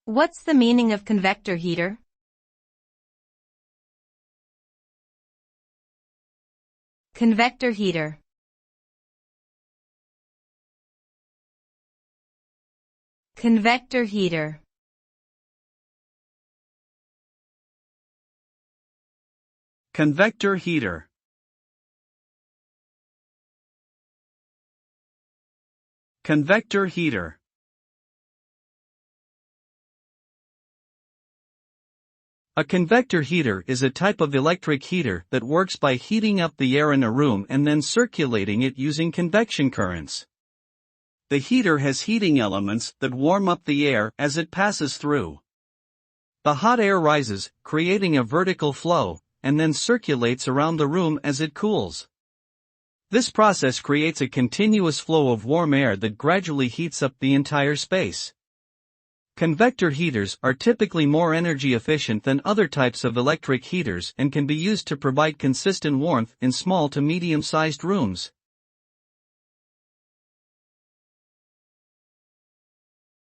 What's the meaning of convector heater? Convector heater. Convector heater. Convector heater. Convector heater. A convector heater is a type of electric heater that works by heating up the air in a room and then circulating it using convection currents. The heater has heating elements that warm up the air as it passes through. The hot air rises, creating a vertical flow, and then circulates around the room as it cools. This process creates a continuous flow of warm air that gradually heats up the entire space. Convector heaters are typically more energy efficient than other types of electric heaters and can be used to provide consistent warmth in small to medium-sized rooms.